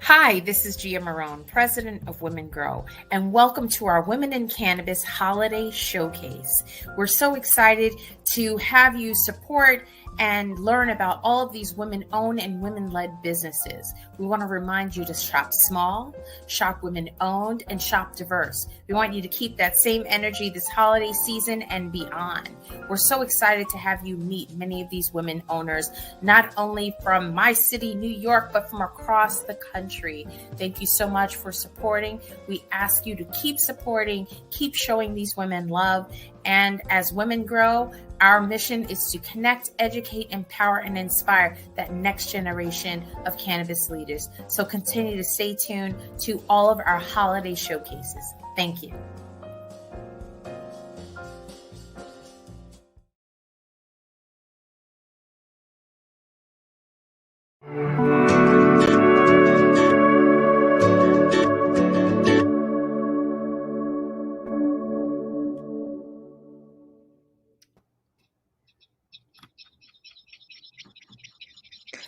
Hi, this is Gia Marone, President of Women Grow, and welcome to our Women in Cannabis Holiday Showcase. We're so excited to have you support and learn about all of these women-owned and women-led businesses. We want to remind you to shop small, shop women-owned, and shop diverse. We want you to keep that same energy this holiday season and beyond. We're so excited to have you meet many of these women owners, not only from my city, New York, but from across the country. Thank you so much for supporting. We ask you to keep supporting, keep showing these women love. And as Women Grow, our mission is to connect, educate, empower, and inspire that next generation of cannabis leaders. So continue to stay tuned to all of our holiday showcases. Thank you.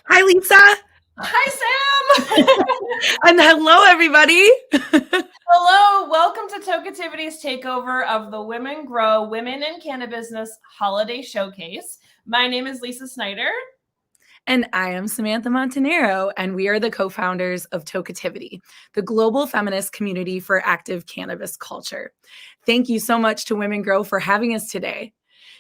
Hi, Lisa. Hi, Sam. And hello, everybody. Hello. Welcome to Tokeativity's takeover of the Women Grow Women in Cannabis Holiday Showcase. My name is Lisa Snyder. And I am Samantha Montanero, and we are the co-founders of Tokeativity, the global feminist community for active cannabis culture. Thank you so much to Women Grow for having us today.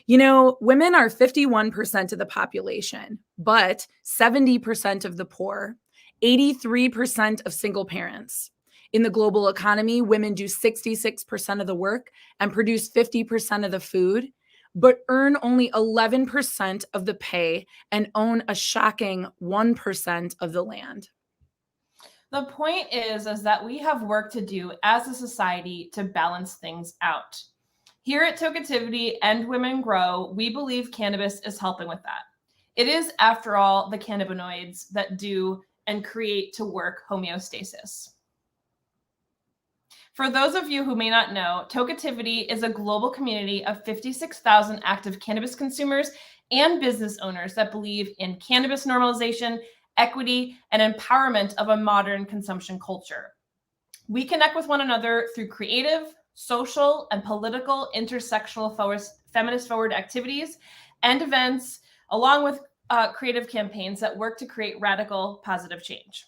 You know, women are 51% of the population, but 70% of the poor, 83% of single parents. In the global economy, women do 66% of the work and produce 50% of the food, but earn only 11% of the pay and own a shocking 1% of the land. The point is that we have work to do as a society to balance things out. Here at Tokeativity and Women Grow, we believe cannabis is helping with that. It is, after all, the cannabinoids that do and create to work homeostasis. For those of you who may not know, Tokeativity is a global community of 56,000 active cannabis consumers and business owners that believe in cannabis normalization, equity, and empowerment of a modern consumption culture. We connect with one another through creative, social, and political intersectional feminist forward activities and events, along with creative campaigns that work to create radical positive change.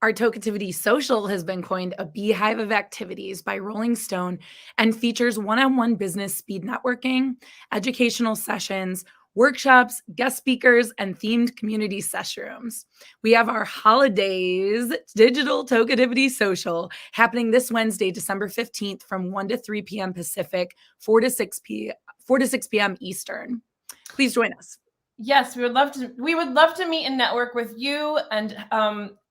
Our Tokeativity Social has been coined a beehive of activities by Rolling Stone and features one-on-one business speed networking, educational sessions, workshops, guest speakers, and themed community sessions. We have our holidays digital Tokeativity Social happening this Wednesday, December 15th from 1 to 3 p.m. Pacific, 4 to 6 p.m. Eastern. Please join us. Yes, we would love to meet and network with you and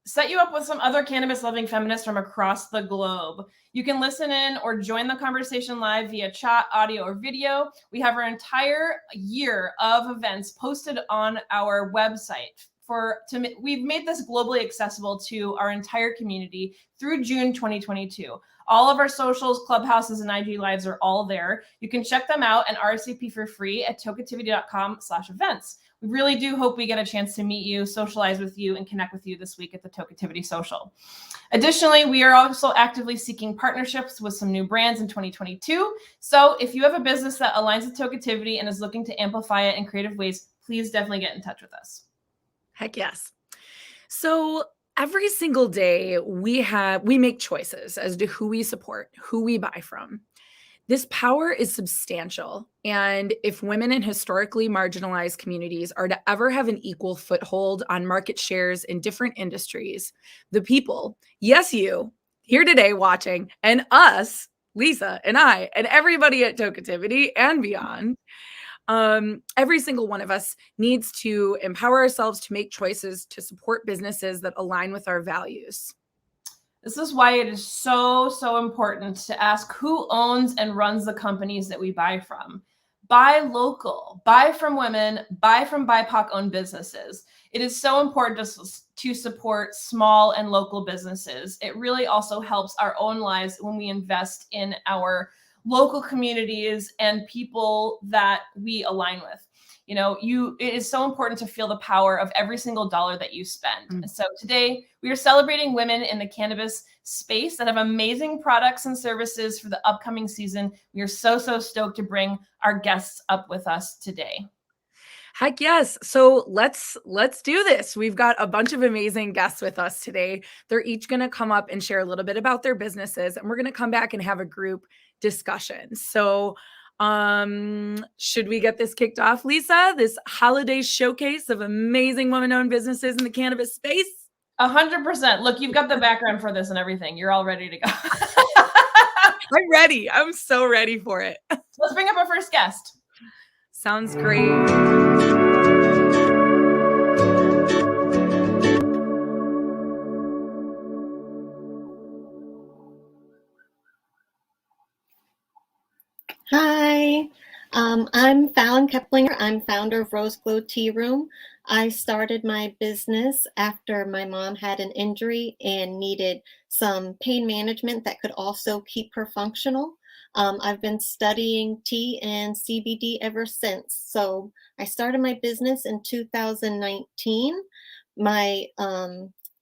set you up with some other cannabis loving feminists from across the globe. You can listen in or join the conversation live via chat, audio, or video. We have our entire year of events posted on our website. We've made this globally accessible to our entire community through June 2022. All of our socials, clubhouses, and IG lives are all there. You can check them out and RSVP for free at tokeativity.com/events. We really do hope we get a chance to meet you, socialize with you, and connect with you this week at the Tokeativity Social. Additionally, we are also actively seeking partnerships with some new brands in 2022. So if you have a business that aligns with Tokeativity and is looking to amplify it in creative ways, please definitely get in touch with us. Heck yes. So every single day we make choices as to who we support, who we buy from. This power is substantial. And if women in historically marginalized communities are to ever have an equal foothold on market shares in different industries, the people, yes, you here today watching, and us, Lisa and I, and everybody at Tokeativity and beyond, every single one of us needs to empower ourselves to make choices to support businesses that align with our values. This is why it is so, so important to ask who owns and runs the companies that we buy from. Buy local, buy from women, buy from BIPOC-owned businesses. It is so important to support small and local businesses. It really also helps our own lives when we invest in our local communities and people that we align with. You know, it is so important to feel the power of every single dollar that you spend. And so today we are celebrating women in the cannabis space that have amazing products and services for the upcoming season. We are so, so stoked to bring our guests up with us today. Heck yes. So let's do this. We've got a bunch of amazing guests with us today. They're each going to come up and share a little bit about their businesses, and we're going to come back and have a group discussion. So should we get this kicked off, Lisa? This holiday showcase of amazing women-owned businesses in the cannabis space? 100%. Look, you've got the background for this and everything. You're all ready to go. I'm ready. I'm so ready for it. Let's bring up our first guest. Sounds great. Hi, I'm Fallon Keplinger. I'm founder of Rose Glow Tea Room. I started my business after my mom had an injury and needed some pain management that could also keep her functional. I've been studying tea and CBD ever since. So I started my business in 2019. My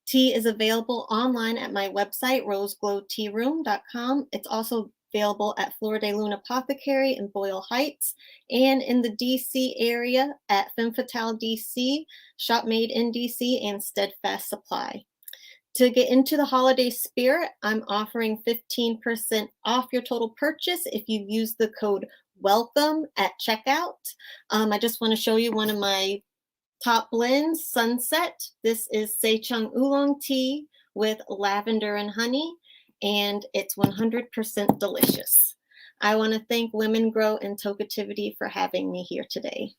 tea is available online at my website, roseglowtearoom.com. It's also available at Fleur de Lune Apothecary in Boyle Heights, and in the DC area at Femme Fatale DC, Shop Made in DC, and Steadfast Supply. To get into the holiday spirit, I'm offering 15% off your total purchase if you use the code WELCOME at checkout. I just want to show you one of my top blends, Sunset. This is Seichung Oolong tea with lavender and honey, and it's 100% delicious. I want to thank Women Grow and Tokeativity for having me here today.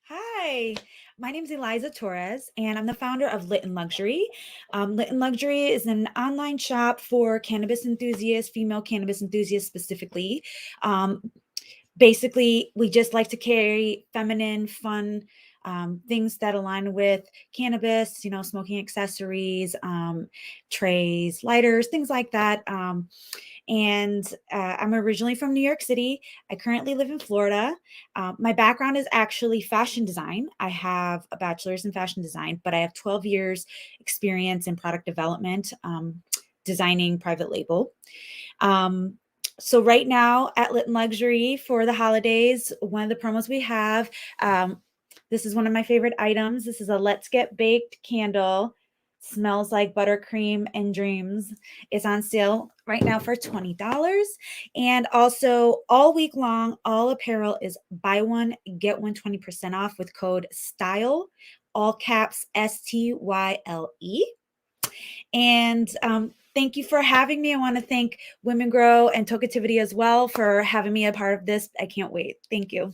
Hi, my name is Eliza Torres, and I'm the founder of Lit and Luxury. Lit and Luxury is an online shop for cannabis enthusiasts, female cannabis enthusiasts specifically. Basically, we just like to carry feminine, fun things that align with cannabis, you know, smoking accessories, trays, lighters, things like that. I'm originally from New York City. I currently live in Florida. My background is actually fashion design. I have a bachelor's in fashion design, but I have 12 years experience in product development, designing private label. So right now at Lit and Luxury for the holidays, one of the promos we have, this is one of my favorite items. This is a Let's Get Baked candle. Smells like buttercream and dreams. It's on sale right now for $20. And also all week long, all apparel is buy one, get one 20% off with code STYLE, all caps STYLE. And thank you for having me. I want to thank Women Grow and Tokeativity as well for having me a part of this. I can't wait. Thank you.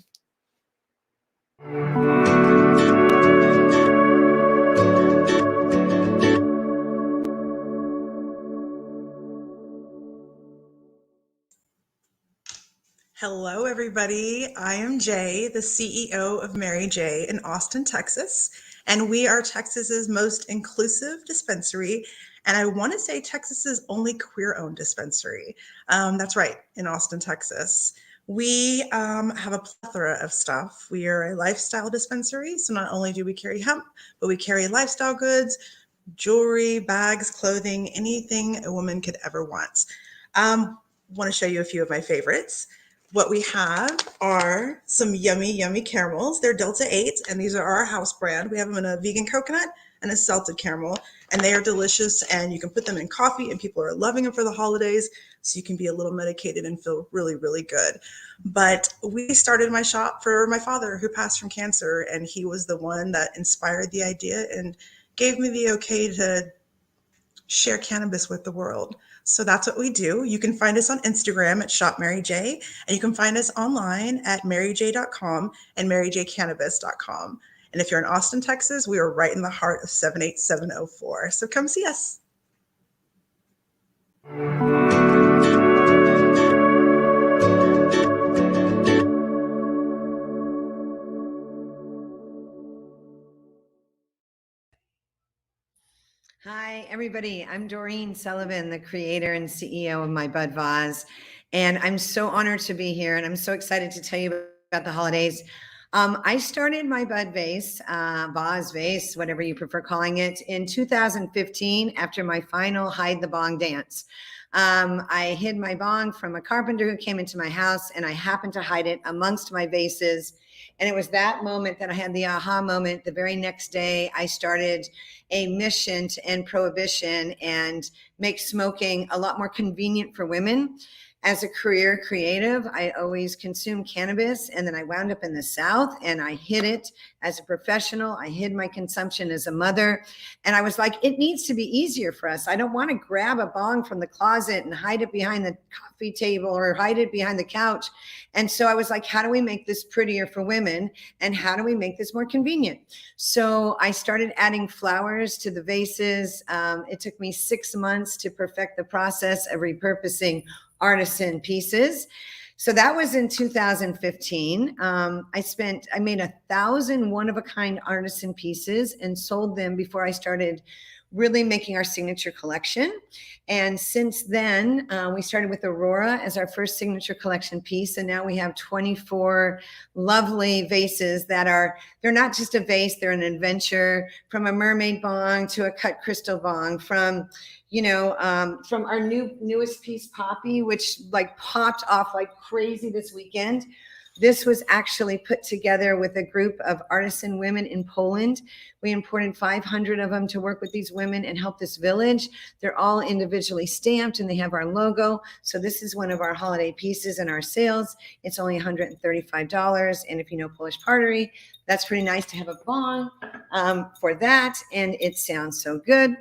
Hello, everybody. I am Jae, the CEO of MARYJAE in Austin, Texas, and we are Texas's most inclusive dispensary. And I want to say Texas's only queer-owned dispensary. That's right, in Austin, Texas. We have a plethora of stuff. We are a lifestyle dispensary. So not only do we carry hemp, but we carry lifestyle goods, jewelry, bags, clothing, anything a woman could ever want. Want to show you a few of my favorites. What we have are some yummy, yummy caramels. They're Delta 8, and these are our house brand. We have them in a vegan coconut and a salted caramel, and they are delicious, and you can put them in coffee, and people are loving them for the holidays, so you can be a little medicated and feel really, really good. But we started my shop for my father, who passed from cancer, and he was the one that inspired the idea and gave me the okay to share cannabis with the world. So that's what we do. You can find us on Instagram at Shop MARYJAE, and you can find us online at MARYJAE.com and MARYJAECannabis.com. And if you're in Austin, Texas, we are right in the heart of 78704. So come see us. Hi, everybody. I'm Doreen Sullivan, the creator and CEO of my Bud Vase. And I'm so honored to be here. And I'm so excited to tell you about the holidays. I started my Bud Vase, Vase, whatever you prefer calling it, in 2015 after my final Hide the Bong dance. I hid my bong from a carpenter who came into my house, and I happened to hide it amongst my vases. And it was that moment that I had the aha moment. The very next day, I started a mission to end prohibition and make smoking a lot more convenient for women. As a career creative, I always consumed cannabis, and then I wound up in the South and I hid it as a professional. I hid my consumption as a mother. And I was like, it needs to be easier for us. I don't want to grab a bong from the closet and hide it behind the coffee table or hide it behind the couch. And so I was like, how do we make this prettier for women? And how do we make this more convenient? So I started adding flowers to the vases. It took me 6 months to perfect the process of repurposing artisan pieces. So that was in 2015. I made 1,000 one-of-a-kind artisan pieces and sold them before I started really making our signature collection. And since then, we started with Aurora as our first signature collection piece. And now we have 24 lovely vases they're not just a vase, they're an adventure, from a mermaid bong to a cut crystal bong, from our newest piece, Poppy, which like popped off like crazy this weekend. This was actually put together with a group of artisan women in Poland. We imported 500 of them to work with these women and help this village. They're all individually stamped and they have our logo. So this is one of our holiday pieces in our sales. It's only $135. And if you know Polish pottery, that's pretty nice to have a bong for that. And it sounds so good.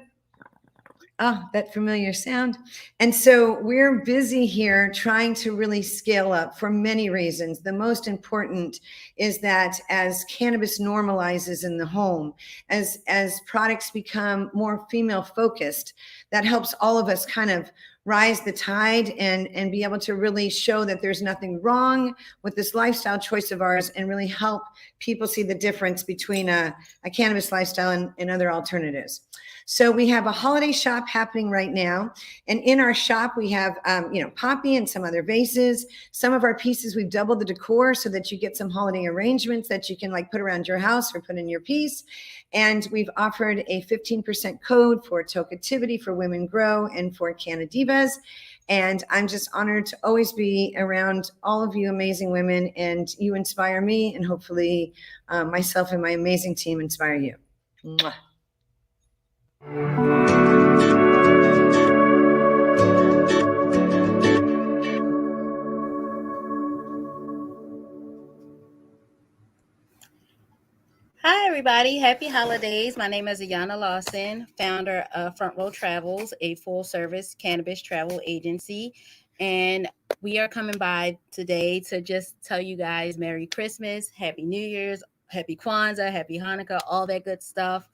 Oh, that familiar sound. And so we're busy here trying to really scale up for many reasons. The most important is that as cannabis normalizes in the home, as products become more female focused, that helps all of us kind of rise the tide and be able to really show that there's nothing wrong with this lifestyle choice of ours, and really help people see the difference between a cannabis lifestyle and other alternatives. So we have a holiday shop happening right now. And in our shop, we have, Poppy and some other vases. Some of our pieces, we've doubled the decor so that you get some holiday arrangements that you can like put around your house or put in your piece. And we've offered a 15% code for Tokeativity, for Women Grow, and for Canna Divas. And I'm just honored to always be around all of you amazing women, and you inspire me, and hopefully myself and my amazing team inspire you. Mwah. Hi, everybody. Happy holidays. My name is Ayanna Lawson, founder of Front Row Travels, a full-service cannabis travel agency. And we are coming by today to just tell you guys Merry Christmas, Happy New Year's, Happy Kwanzaa, Happy Hanukkah, all that good stuff.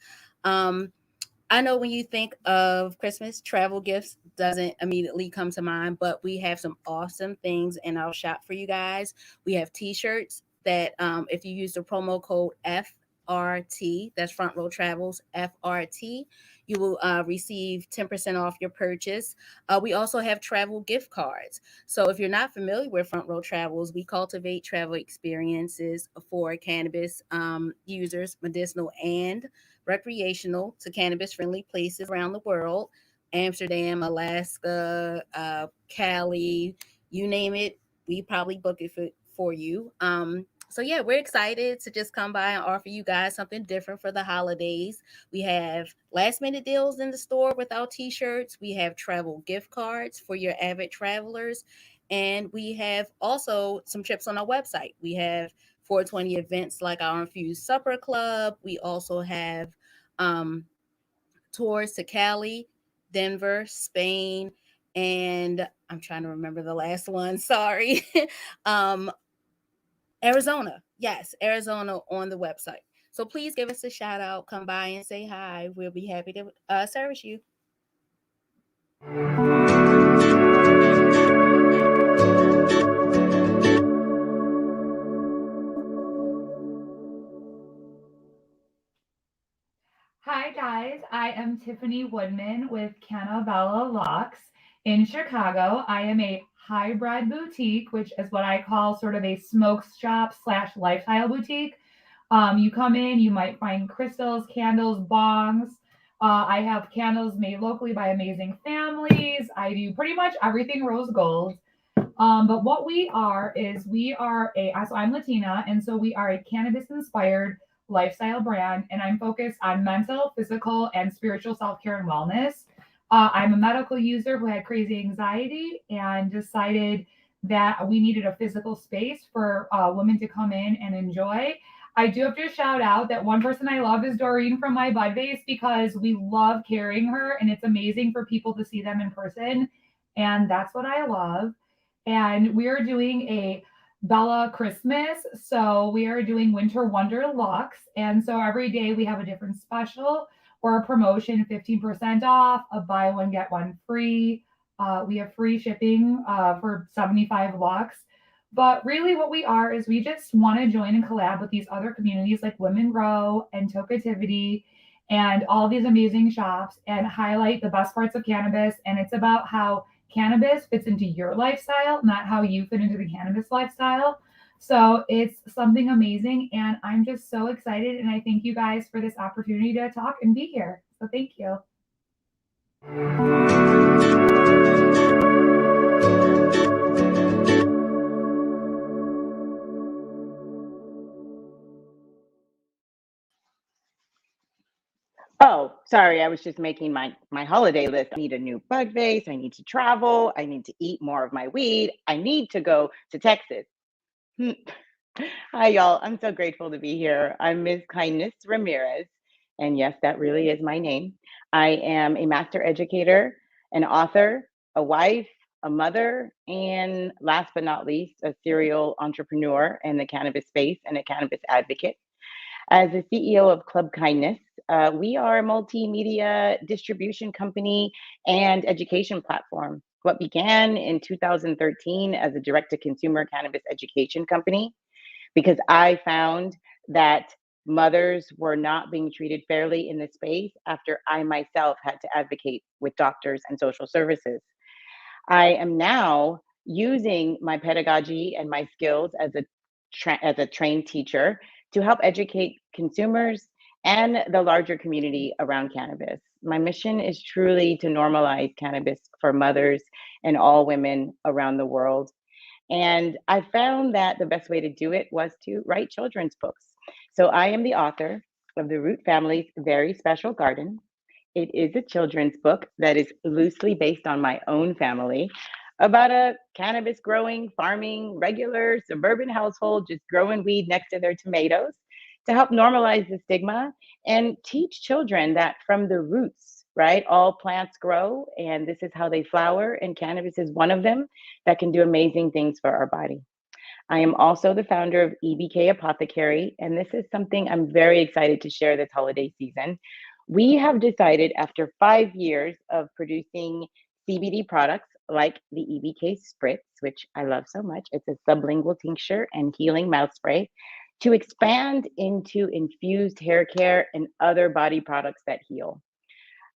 I know when you think of Christmas, travel gifts doesn't immediately come to mind, but we have some awesome things in our shop for you guys. We have t-shirts that if you use the promo code FRT, that's Front Row Travels, FRT, you will receive 10% off your purchase. We also have travel gift cards. So if you're not familiar with Front Row Travels, we cultivate travel experiences for cannabis users, medicinal and recreational, to cannabis-friendly places around the world. Amsterdam, Alaska, Cali, you name it, we probably book it for you. So yeah, we're excited to just come by and offer you guys something different for the holidays. We have last minute deals in the store with our t-shirts. We have travel gift cards for your avid travelers. And we have also some trips on our website. We have 420 events like our Infused Supper Club. We also have tours to Cali, Denver, Spain, and I'm trying to remember the last one. Sorry. Arizona. Yes, Arizona on the website. So please give us a shout out. Come by and say hi. We'll be happy to service you. Hi guys, I am Tiffany Woodman with Canna Locks in Chicago. I am a hybrid boutique, which is what I call sort of a smoke shop / lifestyle boutique. You come in, you might find crystals, candles, bongs. I have candles made locally by amazing families. I do pretty much everything rose gold. But what we are is so I'm Latina, and so we are a cannabis inspired lifestyle brand, and I'm focused on mental, physical, and spiritual self-care and wellness. I'm a medical user who had crazy anxiety and decided that we needed a physical space for women to come in and enjoy. I do have to shout out that one person I love is Doreen from my Bud Vase, because we love carrying her, and it's amazing for people to see them in person. And that's what I love. And we are doing a Bella Christmas. So we are doing Winter Wonder Lux. And so every day we have a different special or a promotion, 15% off, a buy one, get one free. We have free shipping for 75 Lux. But really what we are is we just want to join and collab with these other communities like Women Grow and Tokeativity and all these amazing shops and highlight the best parts of cannabis. And it's about how cannabis fits into your lifestyle, not how you fit into the cannabis lifestyle. So it's something amazing. And I'm just so excited. And I thank you guys for this opportunity to talk and be here. So thank you. Oh, sorry. I was just making my holiday list. I need a new Bud Vase. I need to travel. I need to eat more of my weed. I need to go to Texas. Hmm. Hi, y'all. I'm so grateful to be here. I'm Mskindness Ramirez. And yes, that really is my name. I am a master educator, an author, a wife, a mother, and last but not least, a serial entrepreneur in the cannabis space and a cannabis advocate. As the CEO of Club Kindness, we are a multimedia distribution company and education platform. What began in 2013 as a direct-to-consumer cannabis education company, because I found that mothers were not being treated fairly in this space after I myself had to advocate with doctors and social services. I am now using my pedagogy and my skills as a trained teacher to help educate consumers and the larger community around cannabis. My mission is truly to normalize cannabis for mothers and all women around the world. And I found that the best way to do it was to write children's books. So I am the author of The Root Family's Very Special Garden. It is a children's book that is loosely based on my own family, about a cannabis growing, farming, regular suburban household just growing weed next to their tomatoes, to help normalize the stigma and teach children that from the roots, right, all plants grow and this is how they flower, and cannabis is one of them that can do amazing things for our body. I am also the founder of EBK Apothecary, and this is something I'm very excited to share this holiday season. We have decided, after 5 years of producing CBD products like the EBK Spritz, which I love so much, it's a sublingual tincture and healing mouth spray, to expand into infused hair care and other body products that heal.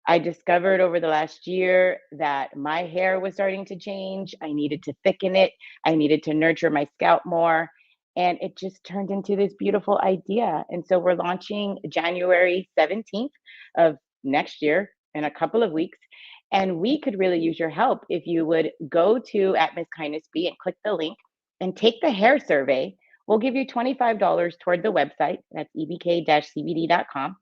I discovered over the last year that my hair was starting to change. I needed to thicken it. I needed to nurture my scalp more. And it just turned into this beautiful idea. And so we're launching January 17th of next year in a couple of weeks. And we could really use your help if you would go to at Mskindness B and click the link and take the hair survey. We'll give you $25 toward the website. That's ebk-cbd.com.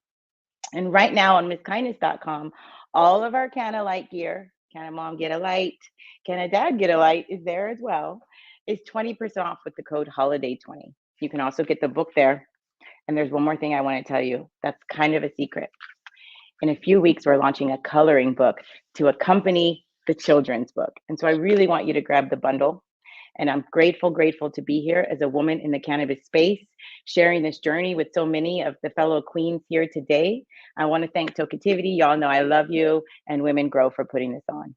And right now on Mskindness.com, all of our Canna Light gear, Canna Mom Get a Light, Canna Dad Get a Light is there as well, is 20% off with the code HOLIDAY20. You can also get the book there. And there's one more thing I want to tell you that's kind of a secret. In a few weeks, we're launching a coloring book to accompany the children's book. And so I really want you to grab the bundle. And I'm grateful to be here as a woman in the cannabis space, sharing this journey with so many of the fellow queens here today. I want to thank Tokeativity. Y'all know I love you, and Women Grow for putting this on.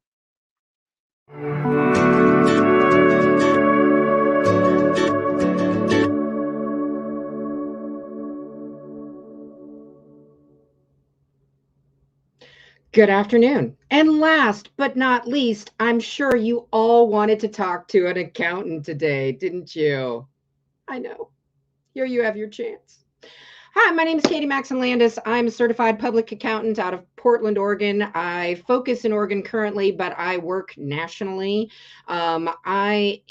Good afternoon. And last but not least, I'm sure you all wanted to talk to an accountant today, didn't you? I know. Here you have your chance. Hi, my name is Katye Maxson-Landis. I'm a certified public accountant out of Portland, Oregon. I focus in Oregon currently, but I work nationally. I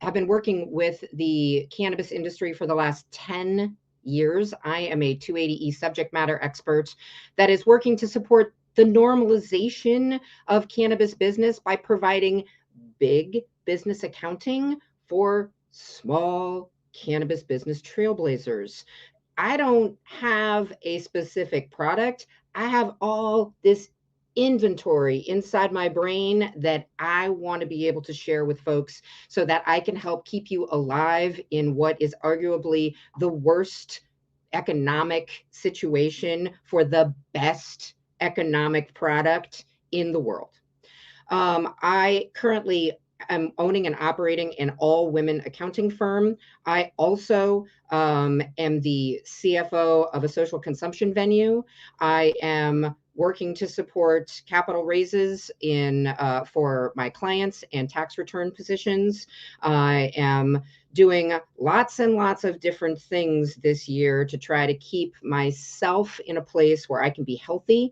have been working with the cannabis industry for the last 10 years. I am a 280E subject matter expert that is working to support the normalization of cannabis business by providing big business accounting for small cannabis business trailblazers. I don't have a specific product. I have all this inventory inside my brain that I want to be able to share with folks so that I can help keep you alive in what is arguably the worst economic situation for the best economic product in the world. I currently am owning and operating an all-women accounting firm. I also am the CFO of a social consumption venue. I am working to support capital raises for my clients and tax return positions. I am doing lots and lots of different things this year to try to keep myself in a place where I can be healthy.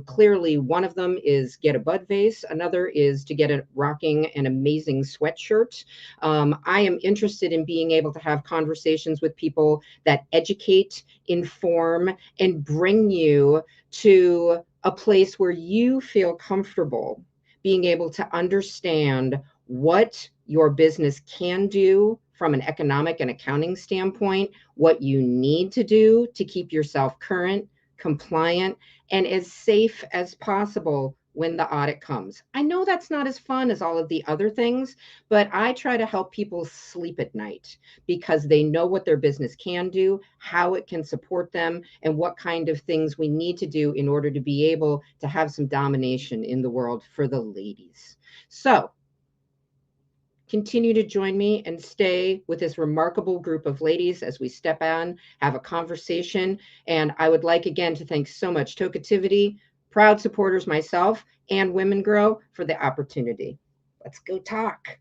Clearly, one of them is get a Bud Vase. Another is to get rocking an amazing sweatshirt. I am interested in being able to have conversations with people that educate, inform, and bring you to a place where you feel comfortable being able to understand what your business can do from an economic and accounting standpoint, what you need to do to keep yourself current, compliant, and as safe as possible when the audit comes. I know that's not as fun as all of the other things, but I try to help people sleep at night because they know what their business can do, how it can support them, and what kind of things we need to do in order to be able to have some domination in the world for the ladies. So continue to join me and stay with this remarkable group of ladies as we step on, have a conversation. And I would like again to thank so much Tokeativity, proud supporters myself, and Women Grow for the opportunity. Let's go talk.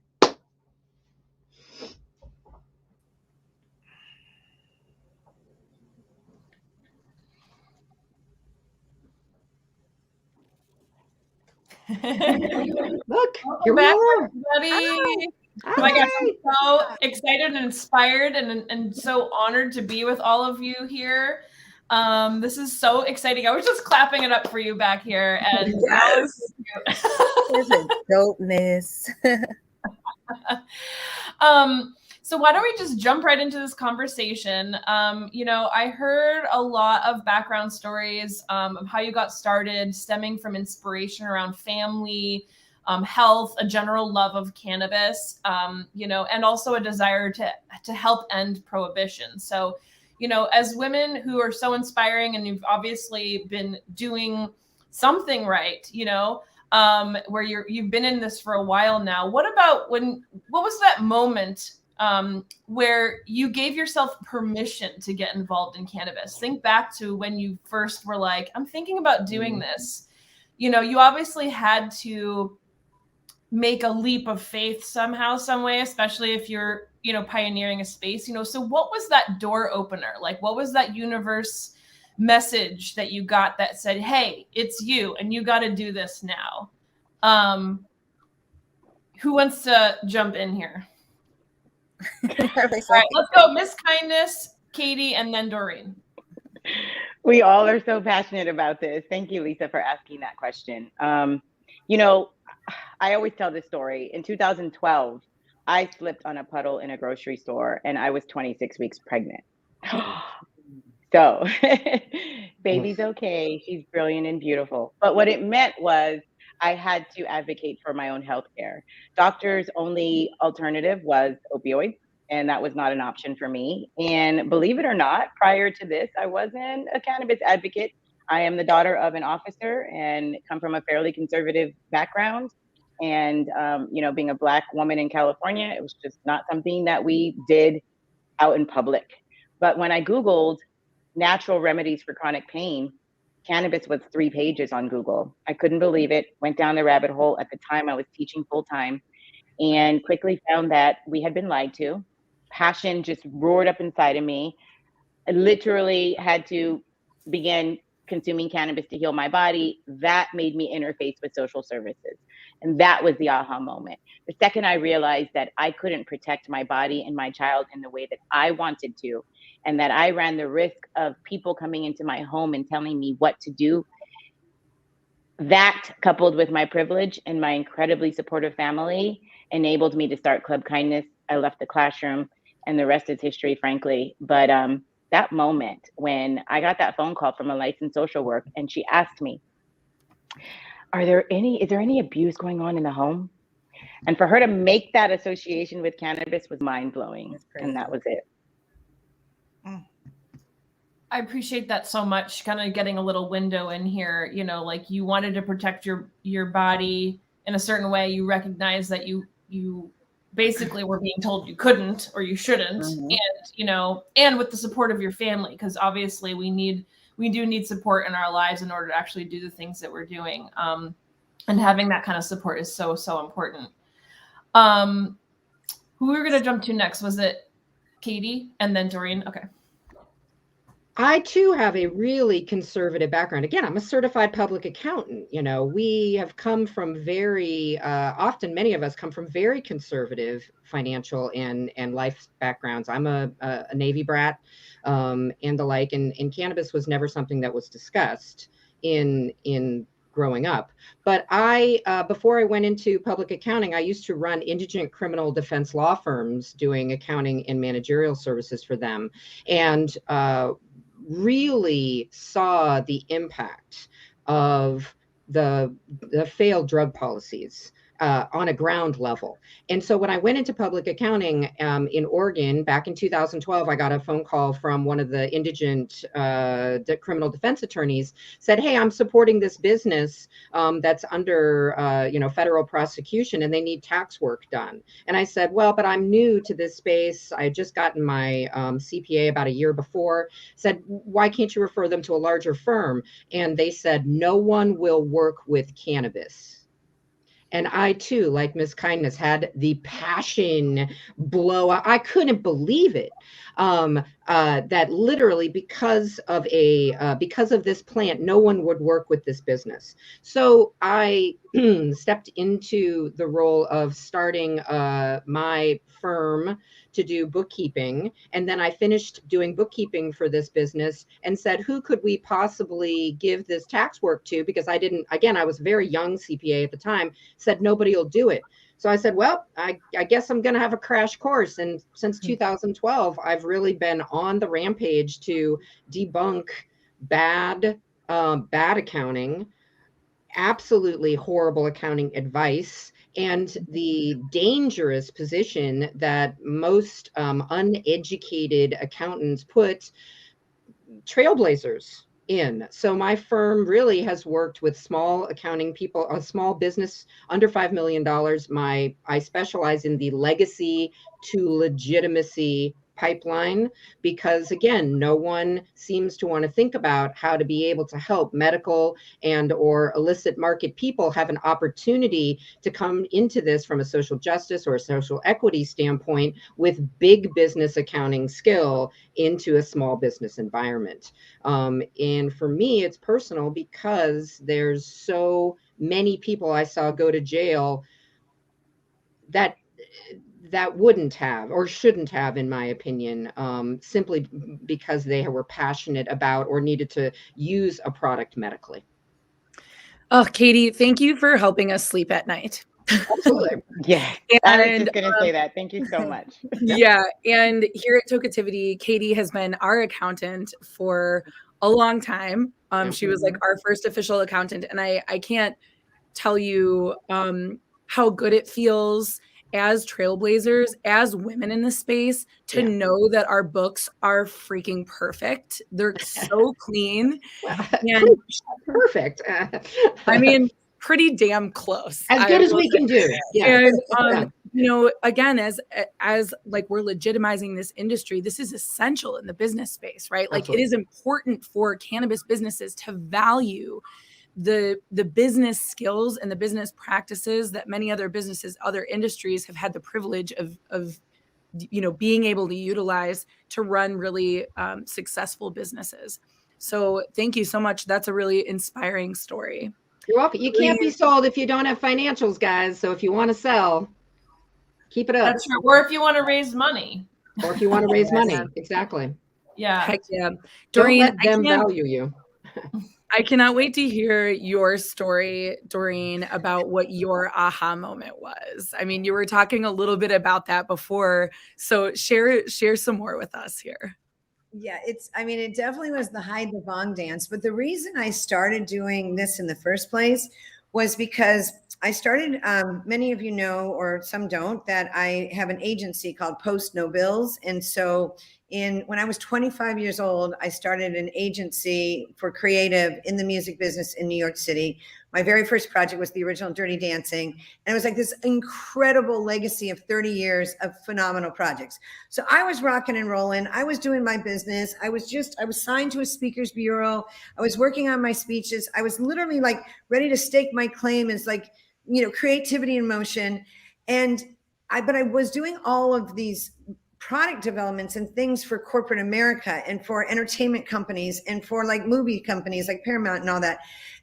Look, here we are. Everybody. Oh my gosh, I'm so excited and inspired and so honored to be with all of you here. This is so exciting. I was just clapping it up for you back here. And yes. There's a dopeness. So why don't we just jump right into this conversation? I heard a lot of background stories of how you got started, stemming from inspiration around family, health, a general love of cannabis, and also a desire to help end prohibition. So, as women who are so inspiring, and you've obviously been doing something right, where you've been in this for a while now. What was that moment where you gave yourself permission to get involved in cannabis. Think back to when you first were like, I'm thinking about doing this. You know, you obviously had to make a leap of faith somehow, some way, especially if you're, you know, pioneering a space, you know. So what was that door opener? Like, what was that universe message that you got that said, hey, it's you and you got to do this now? Who wants to jump in here? All right, let's go. Mskindness, Katie, and then Doreen. We all are so passionate about this. Thank you, Lisa, for asking that question. You know, I always tell this story. In 2012, I slipped on a puddle in a grocery store and I was 26 weeks pregnant. So baby's okay. She's brilliant and beautiful. But what it meant was I had to advocate for my own health care. Doctors' only alternative was opioids, and that was not an option for me. And believe it or not, prior to this, I wasn't a cannabis advocate. I am the daughter of an officer and come from a fairly conservative background. And, you know, being a Black woman in California, it was just not something that we did out in public. But when I Googled natural remedies for chronic pain, cannabis was 3 pages on Google. I couldn't believe it, went down the rabbit hole. At the time, I was teaching full time and quickly found that we had been lied to. Passion just roared up inside of me. I literally had to begin consuming cannabis to heal my body. That made me interface with social services. And that was the aha moment. The second I realized that I couldn't protect my body and my child in the way that I wanted to, and that I ran the risk of people coming into my home and telling me what to do, that coupled with my privilege and my incredibly supportive family enabled me to start Club Kindness. I left the classroom and the rest is history, frankly. But that moment when I got that phone call from a licensed social worker and she asked me, is there any abuse going on in the home? And for her to make that association with cannabis was mind-blowing. And that was it. I appreciate that so much, kind of getting a little window in here. You know, like you wanted to protect your body in a certain way. You recognize that you basically were being told you couldn't or you shouldn't. And, you know, and with the support of your family, because obviously we do need support in our lives in order to actually do the things that we're doing. And having that kind of support is so, so important. Who we were going to jump to next? Was it Katie and then Doreen? Okay. I too have a really conservative background. Again, I'm a certified public accountant. You know, we have come from very, often many of us come from very conservative financial and life backgrounds. I'm a Navy brat and the like, and cannabis was never something that was discussed in growing up. But before I went into public accounting, I used to run indigent criminal defense law firms doing accounting and managerial services for them. And really saw the impact of the failed drug policies on a ground level. And so when I went into public accounting in Oregon back in 2012, I got a phone call from one of the indigent criminal defense attorneys, said, hey, I'm supporting this business that's under federal prosecution and they need tax work done. And I said, well, but I'm new to this space. I had just gotten my CPA about a year before. Said, why can't you refer them to a larger firm? And they said, no one will work with cannabis. And I too, like Mskindness, had the passion blow up. I couldn't believe it. That literally because of this plant, no one would work with this business. So I stepped into the role of starting my firm to do bookkeeping. And then I finished doing bookkeeping for this business and said, who could we possibly give this tax work to? Because I was a very young CPA at the time, said nobody will do it. So I said, well, I guess I'm going to have a crash course. And since 2012, I've really been on the rampage to debunk bad accounting, absolutely horrible accounting advice, and the dangerous position that most uneducated accountants put trailblazers in. So my firm really has worked with small accounting people, a small business under $5 million. I specialize in the legacy to legitimacy pipeline, because again, no one seems to want to think about how to be able to help medical and or illicit market people have an opportunity to come into this from a social justice or a social equity standpoint with big business accounting skill into a small business environment. And for me, it's personal because there's so many people I saw go to jail that wouldn't have or shouldn't have, in my opinion, simply because they were passionate about or needed to use a product medically. Oh, Katie, thank you for helping us sleep at night. Absolutely. Yeah, I was just going to say that. Thank you so much. Yeah. And here at Tokeativity, Katie has been our accountant for a long time. She was like our first official accountant. And I can't tell you how good it feels as trailblazers, as women in this space, to know that our books are freaking perfect. They're so clean. And perfect. I mean, pretty damn close. As good as we can do. Yeah. And you know, again, as like we're legitimizing this industry, this is essential in the business space, right? Like Absolutely. It is important for cannabis businesses to value the business skills and the business practices that many other businesses, other industries have had the privilege of you know, being able to utilize to run really successful businesses. So thank you so much. That's a really inspiring story. You're welcome. You can't be sold if you don't have financials, guys. So if you want to sell, keep it up. That's true. Or if you want to raise money. Or if you want to raise money. Exactly. Yeah. Heck yeah. Doreen, don't let them value you. I cannot wait to hear your story, Doreen, about what your aha moment was. I mean, you were talking a little bit about that before. So share some more with us here. Yeah, it definitely was the hide the bong dance. But the reason I started doing this in the first place was because I started, many of you know, or some don't, that I have an agency called Post No Bills. And so when I was 25 years old, I started an agency for creative in the music business in New York City. My very first project was the original Dirty Dancing. And it was like this incredible legacy of 30 years of phenomenal projects. So I was rocking and rolling. I was doing my business. I was signed to a speakers bureau. I was working on my speeches. I was literally like ready to stake my claim as like, you know, creativity in motion. But I was doing all of these product developments and things for corporate America and for entertainment companies and for like movie companies like Paramount and all that.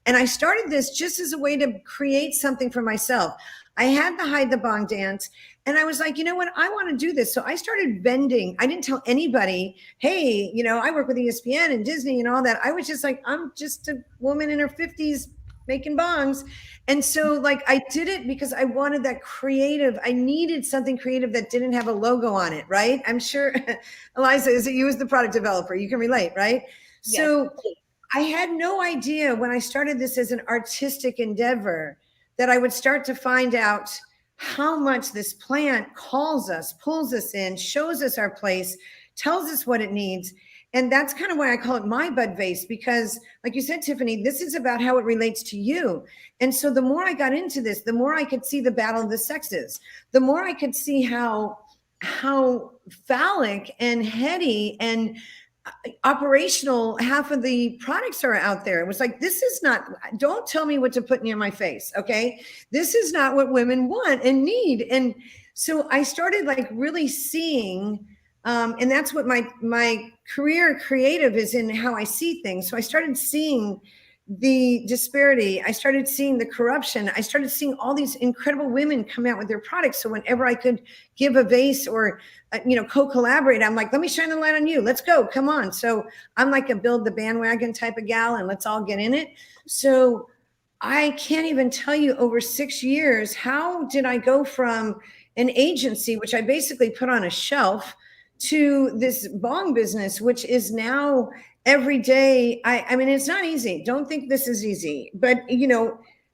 And I started this just as a way to create something for myself. I had the hide the bong dance and I was like, you know what, I want to do this. So I started vending. I didn't tell anybody, hey, you know, I work with ESPN and Disney and all that. I was just like, I'm just a woman in her 50s making bongs. And so like I did it because I wanted that creative. I needed something creative that didn't have a logo on it, right? I'm sure, Eliza, is it you as the product developer? You can relate, right? Yes. So I had no idea when I started this as an artistic endeavor that I would start to find out how much this plant calls us, pulls us in, shows us our place, tells us what it needs. And that's kind of why I call it my Bud Vase, because like you said, Tiffany, this is about how it relates to you. And so the more I got into this, the more I could see the battle of the sexes, the more I could see how phallic and heady and operational half of the products are out there. It was like, this is not, don't tell me what to put near my face. Okay. This is not what women want and need. And so I started like really seeing, and that's what my career creative is in, how I see things. So I started seeing the disparity. I started seeing the corruption. I started seeing all these incredible women come out with their products. So whenever I could give a vase or, co-collaborate, I'm like, let me shine the light on you. Let's go. Come on. So I'm like a build the bandwagon type of gal and let's all get in it. So I can't even tell you over 6 years, how did I go from an agency, which I basically put on a shelf, to this bong business, which is now every day. I mean, it's not easy. Don't think this is easy, but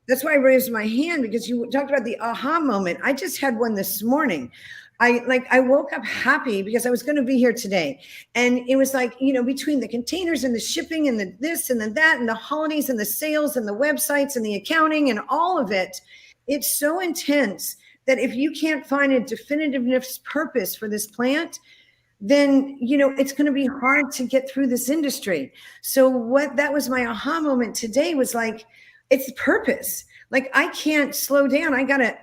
that's why I raised my hand, because you talked about the aha moment. I just had one this morning. I woke up happy because I was going to be here today. And it was like, between the containers and the shipping and the this and the that and the holidays and the sales and the websites and the accounting and all of it, it's so intense that if you can't find a definitive purpose for this plant, then, it's going to be hard to get through this industry. So that was my aha moment today was like, it's purpose. Like I can't slow down.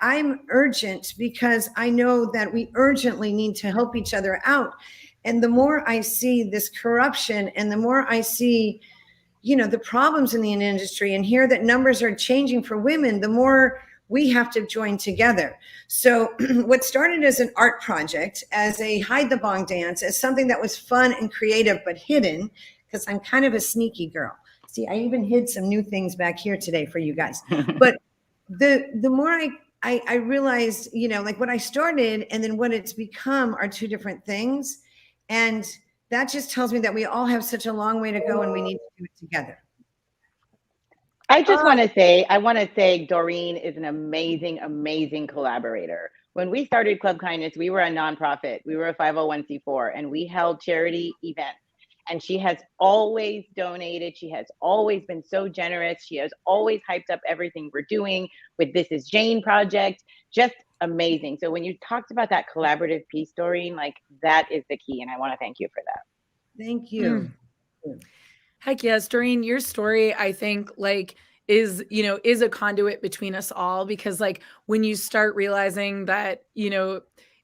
I'm urgent because I know that we urgently need to help each other out. And the more I see this corruption and the more I see, the problems in the industry and hear that numbers are changing for women, the more we have to join together. So what started as an art project, as a hide the bong dance, as something that was fun and creative, but hidden, because I'm kind of a sneaky girl. See, I even hid some new things back here today for you guys. But the more I realized, like what I started and then what it's become are two different things. And that just tells me that we all have such a long way to go and we need to do it together. I just want to say Doreen is an amazing, amazing collaborator. When we started Club Kindness, we were a nonprofit. We were a 501c4 and we held charity events. And she has always donated. She has always been so generous. She has always hyped up everything we're doing with This Is Jane project. Just amazing. So when you talked about that collaborative piece, Doreen, like that is the key. And I want to thank you for that. Thank you. Heck yes, Doreen, your story, I think is a conduit between us all, because when you start realizing that,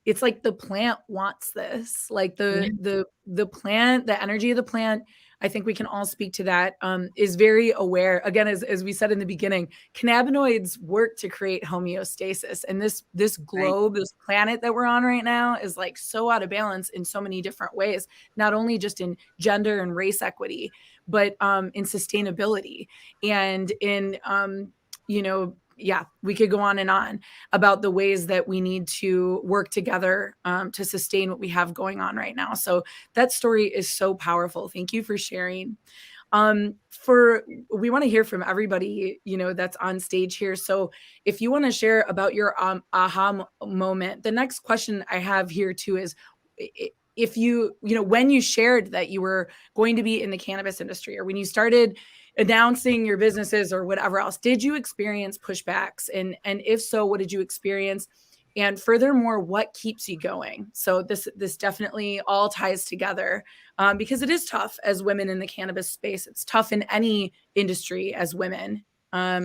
it's like the plant wants this, like the plant, the energy of the plant. I think we can all speak to that, is very aware. Again, as we said in the beginning, cannabinoids work to create homeostasis. And this globe, this planet that we're on right now is so out of balance in so many different ways, not only just in gender and race equity, but in sustainability and in, we could go on about the ways that we need to work together to sustain what we have going on right now. So that story is so powerful. Thank you for sharing. We want to hear from everybody, that's on stage here. So if you want to share about your aha moment, the next question I have here too is, if when you shared that you were going to be in the cannabis industry, or when you started announcing your businesses or whatever else, did you experience pushbacks? And if so, what did you experience? And furthermore, what keeps you going? So this definitely all ties together, because it is tough as women in the cannabis space. It's tough in any industry as women.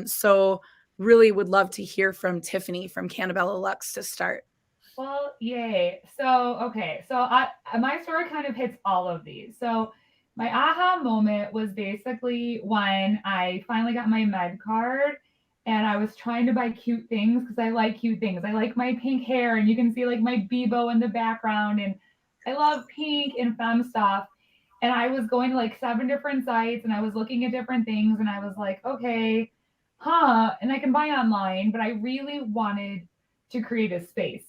So really would love to hear from Tiffany from Cannabella Lux to start. Well, yay. So my story kind of hits all of these. So my aha moment was basically when I finally got my med card and I was trying to buy cute things because I like cute things. I like my pink hair, and you can see my Bebo in the background, and I love pink and femme stuff. And I was going to 7 different sites and I was looking at different things and I was like, okay, and I can buy online, but I really wanted to create a space.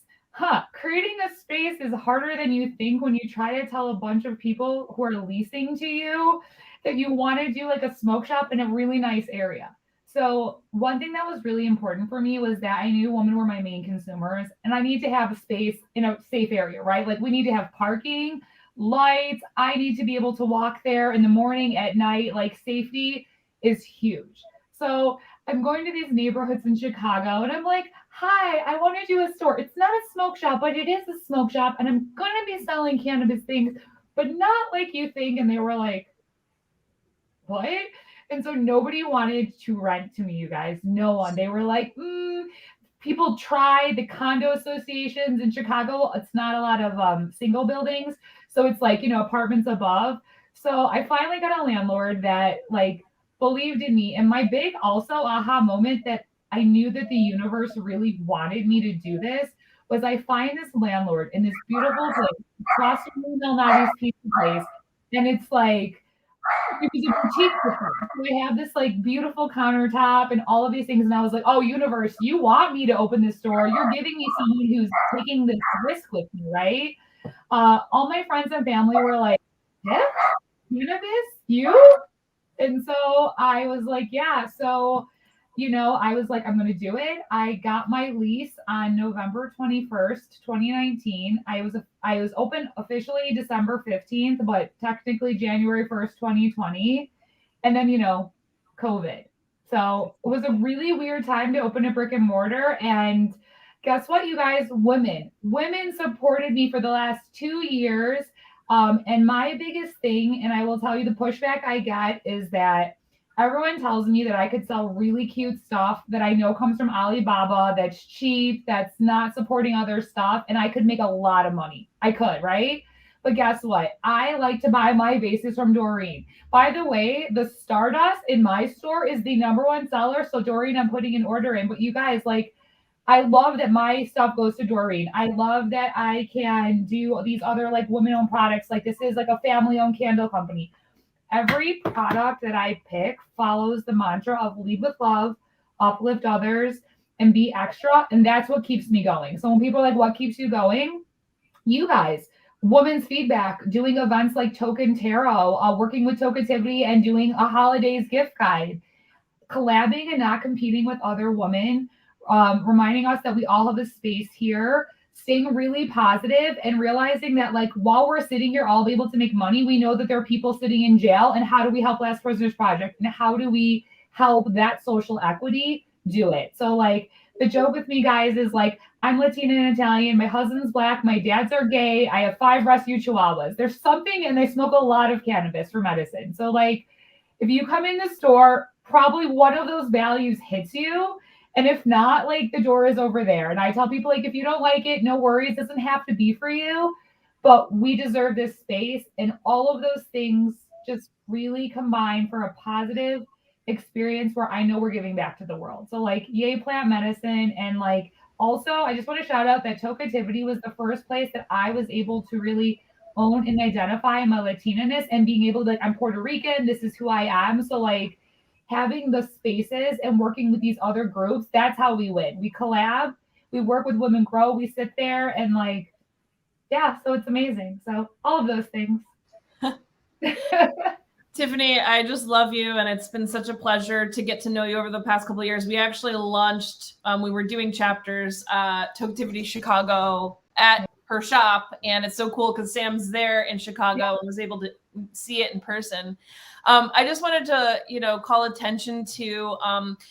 Creating a space is harder than you think when you try to tell a bunch of people who are leasing to you that you want to do a smoke shop in a really nice area. So one thing that was really important for me was that I knew women were my main consumers and I need to have a space in a safe area, right? We need to have parking, lights. I need to be able to walk there in the morning, at night. Safety is huge. So I'm going to these neighborhoods in Chicago and I'm like, hi, I want to do a store. It's not a smoke shop, but it is a smoke shop. And I'm going to be selling cannabis things, but not like you think. And they were like, what? And so nobody wanted to rent to me, you guys. No one. They were like, people try the condo associations in Chicago. It's not a lot of single buildings. So it's apartments above. So I finally got a landlord that believed in me. And my big also aha moment that I knew that the universe really wanted me to do this was I find this landlord in this beautiful place across from the Melnati's Pizza Place. And it's it was a boutique before. So I have this beautiful countertop and all of these things. And I was like, oh, universe, you want me to open this store. You're giving me someone who's taking this risk with me, right? All my friends and family were like, cannabis? You? And so I was like, yeah. So I was like, I'm going to do it. I got my lease on November 21st, 2019. I was open officially December 15th, but technically January 1st, 2020. And then, COVID. So it was a really weird time to open a brick and mortar. And guess what, you guys? Women supported me for the last 2 years. And my biggest thing, and I will tell you the pushback I get, is that everyone tells me that I could sell really cute stuff that I know comes from Alibaba, that's cheap, that's not supporting other stuff, and I could make a lot of money. I could, right? But guess what? I like to buy my vases from Doreen. By the way, the Stardust in my store is the #1 seller. So Doreen, I'm putting an order in. But you guys, I love that my stuff goes to Doreen. I love that I can do these other women-owned products. Like this is like a family-owned candle company. Every product that I pick follows the mantra of lead with love, uplift others, and be extra. And that's what keeps me going. So when people are like, what keeps you going? You guys, women's feedback, doing events like Token Tarot, working with Tokeativity and doing a holidays gift guide, collabing and not competing with other women, reminding us that we all have a space here, staying really positive and realizing that while we're sitting here all be able to make money, we know that there are people sitting in jail, and how do we help Last Prisoners Project and how do we help that social equity do it? So the joke with me, guys, is I'm Latina and Italian, my husband's Black, my dads are gay, I have 5 rescue chihuahuas. There's something, and they smoke a lot of cannabis for medicine. So if you come in the store, probably one of those values hits you. And if not, the door is over there. And I tell people, if you don't like it, no worries. It doesn't have to be for you. But we deserve this space. And all of those things just really combine for a positive experience where I know we're giving back to the world. So yay plant medicine. And also, I just want to shout out that Tokeativity was the first place that I was able to really own and identify my Latina-ness and being able to, I'm Puerto Rican, this is who I am. So having the spaces and working with these other groups, that's how we win. We collab, we work with Women Grow, we sit there and so it's amazing. So all of those things. Tiffany, I just love you, and it's been such a pleasure to get to know you over the past couple of years. We actually launched, we were doing chapters, Tokeativity Chicago at her shop, and it's so cool because Sam's there in Chicago and was able to see it in person. I just wanted to, call attention to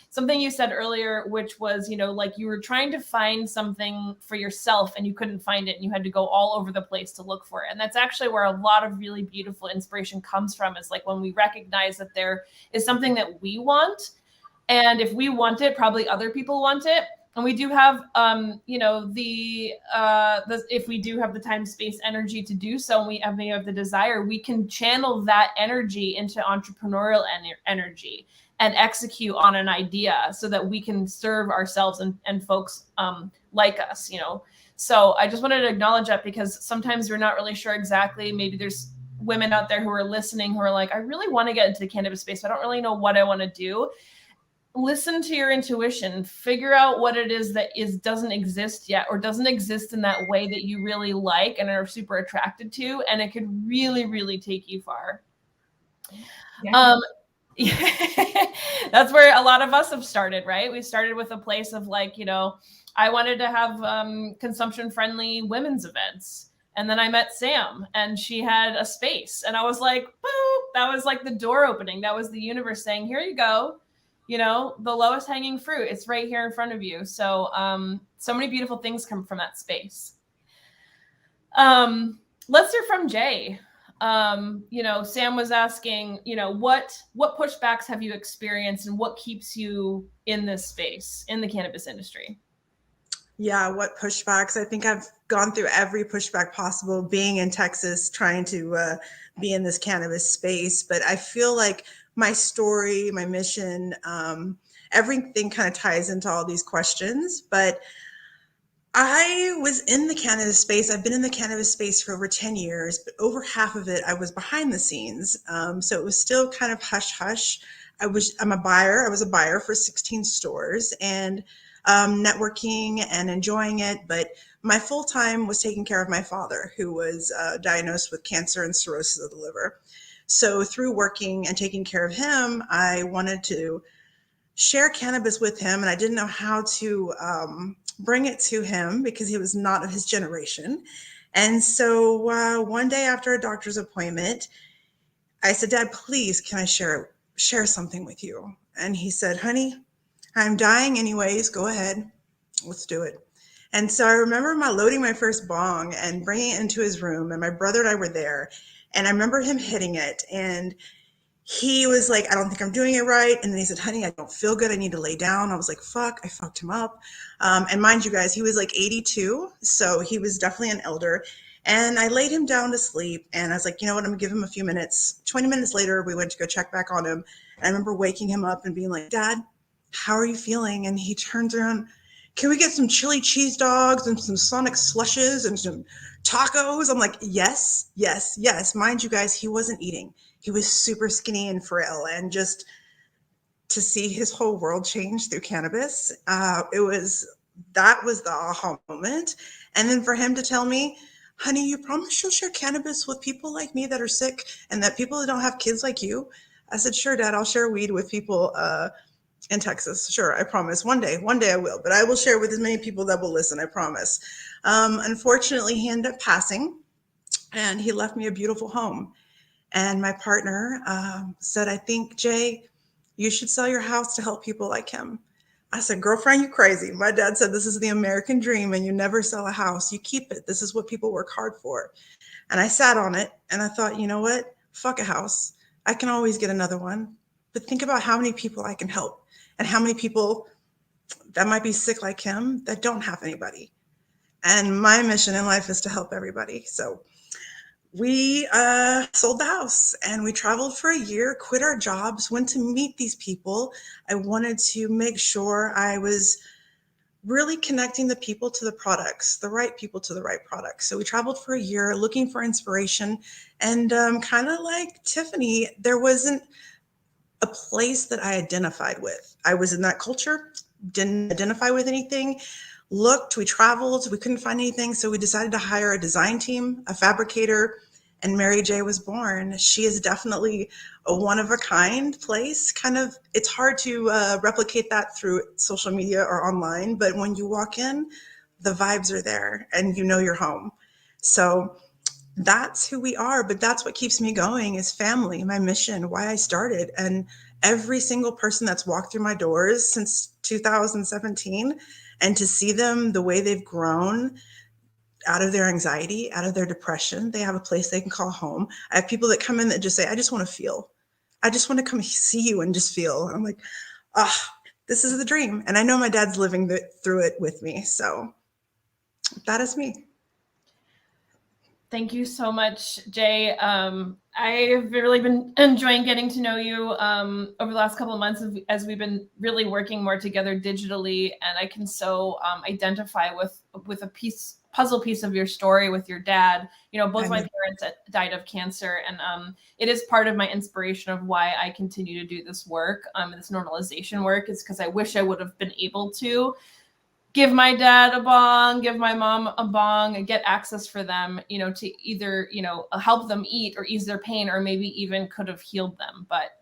something you said earlier, which was, you were trying to find something for yourself and you couldn't find it and you had to go all over the place to look for it. And that's actually where a lot of really beautiful inspiration comes from, is when we recognize that there is something that we want. And if we want it, probably other people want it. And we do have, if we do have the time, space, energy to do so, and we have the desire, we can channel that energy into entrepreneurial energy and execute on an idea so that we can serve ourselves and folks like us, So I just wanted to acknowledge that, because sometimes we're not really sure exactly. Maybe there's women out there who are listening who are like, I really want to get into the cannabis space, but I don't really know what I want to do. Listen to your intuition, figure out what it is that doesn't exist yet, or doesn't exist in that way that you really like and are super attracted to. And it could really, really take you far. Yeah. That's where a lot of us have started, right? We started with a place of I wanted to have consumption friendly women's events. And then I met Sam and she had a space and I was like, boop, that was the door opening. That was the universe saying, here you go. The lowest hanging fruit, it's right here in front of you. So, so many beautiful things come from that space. Let's hear from Jae. Sam was asking, what pushbacks have you experienced and what keeps you in this space, in the cannabis industry? Yeah, what pushbacks? I think I've gone through every pushback possible being in Texas, trying to be in this cannabis space. But I feel like my story, my mission, everything kind of ties into all these questions. But I was in the cannabis space. I've been in the cannabis space for over 10 years, but over half of it, I was behind the scenes. So it was still kind of hush hush. I'm a buyer. I was a buyer for 16 stores and networking and enjoying it. But my full time was taking care of my father, who was diagnosed with cancer and cirrhosis of the liver. So through working and taking care of him, I wanted to share cannabis with him, and I didn't know how to bring it to him because he was not of his generation. And so one day after a doctor's appointment, I said, Dad, please, can I share something with you? And he said, honey, I'm dying anyways. Go ahead. Let's do it. And so I remember loading my first bong and bringing it into his room, and my brother and I were there. And I remember him hitting it, and he was like, I don't think I'm doing it right. And then he said, honey, I don't feel good. I need to lay down. I was like, fuck, I fucked him up. And mind you guys, he was like 82. So he was definitely an elder. And I laid him down to sleep. And I was like, you know what? I'm going to give him a few minutes. 20 minutes later, we went to go check back on him. And I remember waking him up and being like, Dad, how are you feeling? And he turns around, can we get some chili cheese dogs and some Sonic slushes and some tacos? I'm like, yes, yes, yes. Mind you guys, he wasn't eating. He was super skinny and frail, and just to see his whole world change through cannabis, that was the aha moment. And then for him to tell me, honey, you promise you'll share cannabis with people like me that are sick and that people that don't have kids like you? I said, sure, Dad, I'll share weed with people in Texas. Sure, I promise. One day I will, but I will share with as many people that will listen, I promise. Unfortunately, he ended up passing, and he left me a beautiful home. And my partner said, I think, Jay, you should sell your house to help people like him. I said, girlfriend, you crazy. My dad said, this is the American dream, and you never sell a house. You keep it. This is what people work hard for. And I sat on it, and I thought, you know what? Fuck a house. I can always get another one. But think about how many people I can help, and how many people that might be sick like him that don't have anybody. And my mission in life is to help everybody. So we sold the house, and we traveled for a year, quit our jobs, went to meet these people. I wanted to make sure I was really connecting the people to the products, the right people to the right products. So we traveled for a year looking for inspiration, and kind of like Tiffany, there wasn't a place that I identified with. I was in that culture, didn't identify with anything. Looked, we traveled, we couldn't find anything. So we decided to hire a design team, a fabricator, and MARYJAE was born. She is definitely a one-of-a-kind place. Kind of, it's hard to replicate that through social media or online, but when you walk in, the vibes are there and you know you're home. So that's who we are, but that's what keeps me going is family, my mission, why I started. And every single person that's walked through my doors since 2017, and to see them the way they've grown out of their anxiety, out of their depression, they have a place they can call home. I have people that come in that just say, I just want to feel. I just want to come see you and just feel. I'm like, this is the dream. And I know my dad's living through it with me. So that is me. Thank you so much, Jay. I've really been enjoying getting to know you over the last couple of months as we've been really working more together digitally, and I can so identify with a puzzle piece of your story with your dad. You know, both my parents died of cancer, and it is part of my inspiration of why I continue to do this work, this normalization work, is because I wish I would have been able to give my dad a bong, give my mom a bong, and get access for them, you know, to either, you know, help them eat or ease their pain, or maybe even could have healed them. But,